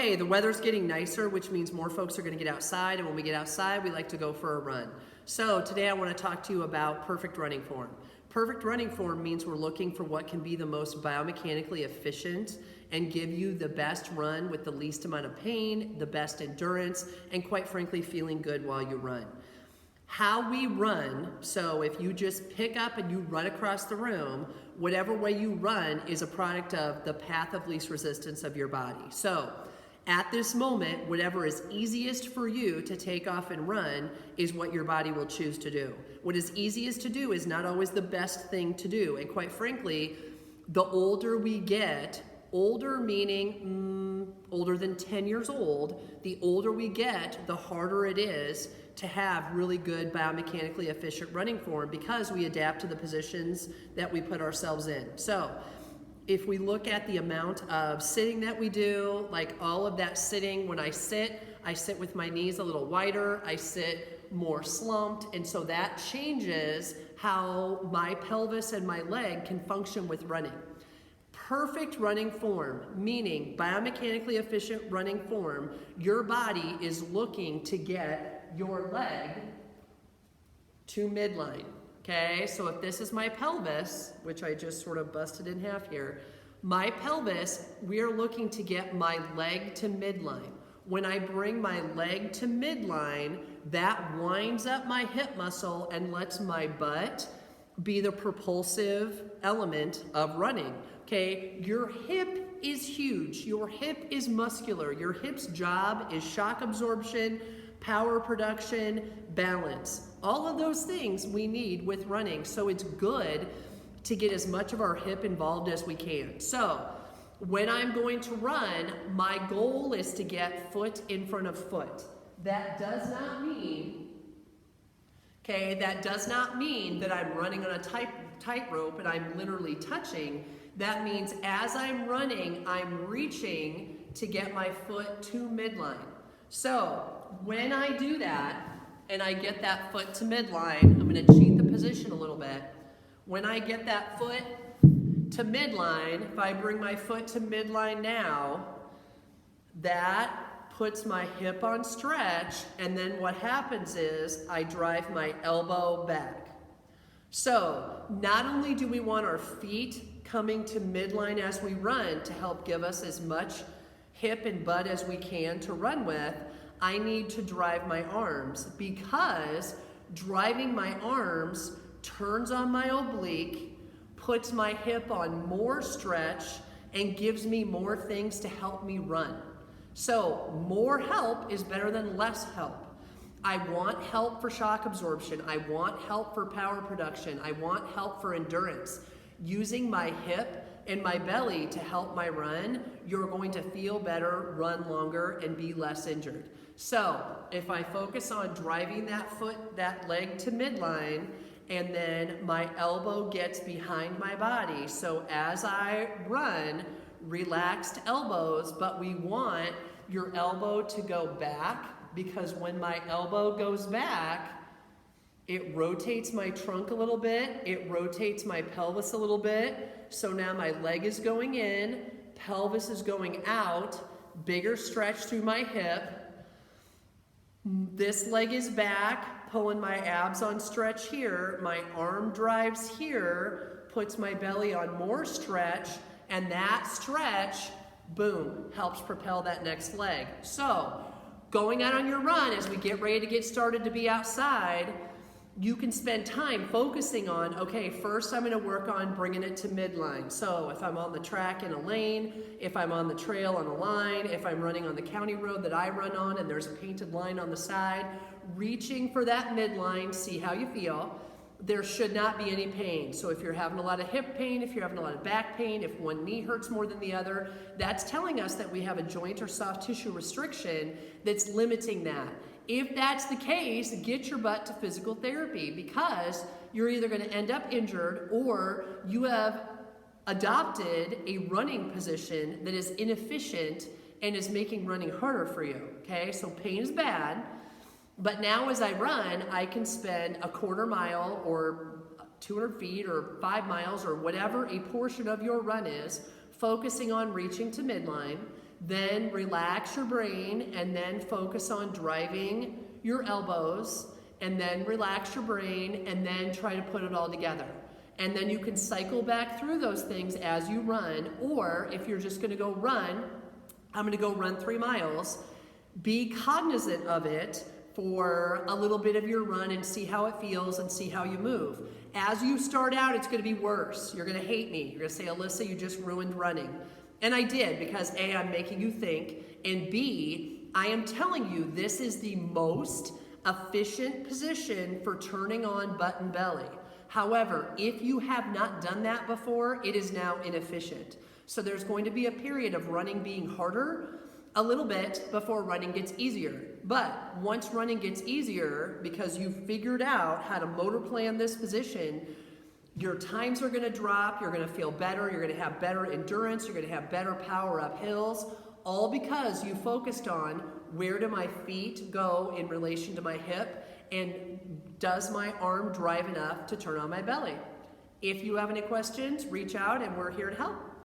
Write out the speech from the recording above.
Okay, the weather's getting nicer, which means more folks are gonna get outside, and when we get outside, we like to go for a run. So today I wanna talk to you about perfect running form. Perfect running form means we're looking for what can be the most biomechanically efficient and give you the best run with the least amount of pain, the best endurance, and quite frankly, feeling good while you run. How we run, so if you just pick up and you run across the room, whatever way you run is a product of the path of least resistance of your body. So at this moment, whatever is easiest for you to take off and run is what your body will choose to do. What is easiest to do is not always the best thing to do. And quite frankly, the older we get, older meaning older than 10 years old, the older we get, the harder it is to have really good biomechanically efficient running form because we adapt to the positions that we put ourselves in. So if we look at the amount of sitting that we do, like all of that sitting, when I sit with my knees a little wider, I sit more slumped, and so that changes how my pelvis and my leg can function with running. Perfect running form, meaning biomechanically efficient running form, your body is looking to get your leg to midline. Okay, so if this is my pelvis, which I just sort of busted in half here, my pelvis, we are looking to get my leg to midline. When I bring my leg to midline, that winds up my hip muscle and lets my butt be the propulsive element of running. Okay, your hip is huge. Your hip is muscular. Your hip's job is shock absorption, power production, balance. All of those things we need with running. So it's good to get as much of our hip involved as we can. So when I'm going to run, my goal is to get foot in front of foot. That does not mean, that I'm running on a tightrope and I'm literally touching. That means as I'm running, I'm reaching to get my foot to midline. So when I do that, and I get that foot to midline, I'm gonna cheat the position a little bit. When I get that foot to midline, if I bring my foot to midline now, that puts my hip on stretch, and then what happens is I drive my elbow back. So not only do we want our feet coming to midline as we run to help give us as much hip and butt as we can to run with, I need to drive my arms, because driving my arms turns on my oblique, puts my hip on more stretch, and gives me more things to help me run. So more help is better than less help. I want help for shock absorption. I want help for power production. I want help for endurance. Using my hip and my belly to help my run, you're going to feel better, run longer, and be less injured. So if I focus on driving that leg to midline, and then my elbow gets behind my body, so as I run, relaxed elbows, but we want your elbow to go back, because when my elbow goes back, it rotates my trunk a little bit, it rotates my pelvis a little bit, so now my leg is going in, pelvis is going out, bigger stretch through my hip, this leg is back, pulling my abs on stretch here, my arm drives here, puts my belly on more stretch, and that stretch, boom, helps propel that next leg. So, going out on your run as we get ready to get started to be outside, you can spend time focusing on, okay, first I'm gonna work on bringing it to midline. So if I'm on the track in a lane, if I'm on the trail on a line, if I'm running on the county road that I run on and there's a painted line on the side, reaching for that midline, see how you feel. There should not be any pain. So if you're having a lot of hip pain, if you're having a lot of back pain, if one knee hurts more than the other, that's telling us that we have a joint or soft tissue restriction that's limiting that. If that's the case, get your butt to physical therapy, because you're either going to end up injured or you have adopted a running position that is inefficient and is making running harder for you. Okay, so pain is bad. But now as I run, I can spend a quarter mile or 200 feet or 5 miles or whatever a portion of your run is, focusing on reaching to midline. Then relax your brain and then focus on driving your elbows, and then relax your brain and then try to put it all together. And then you can cycle back through those things as you run, or if you're just gonna go run, I'm gonna go run 3 miles. Be cognizant of it for a little bit of your run and see how it feels and see how you move. As you start out, it's gonna be worse. You're gonna hate me. You're gonna say, Alyssa, you just ruined running. And I did, because A, I'm making you think, and B, I am telling you this is the most efficient position for turning on butt and belly. However, if you have not done that before, it is now inefficient. So there's going to be a period of running being harder a little bit before running gets easier. But once running gets easier, because you've figured out how to motor plan this position, your times are gonna drop, you're gonna feel better, you're gonna have better endurance, you're gonna have better power up hills, all because you focused on where do my feet go in relation to my hip, and does my arm drive enough to turn on my belly? If you have any questions, reach out and we're here to help.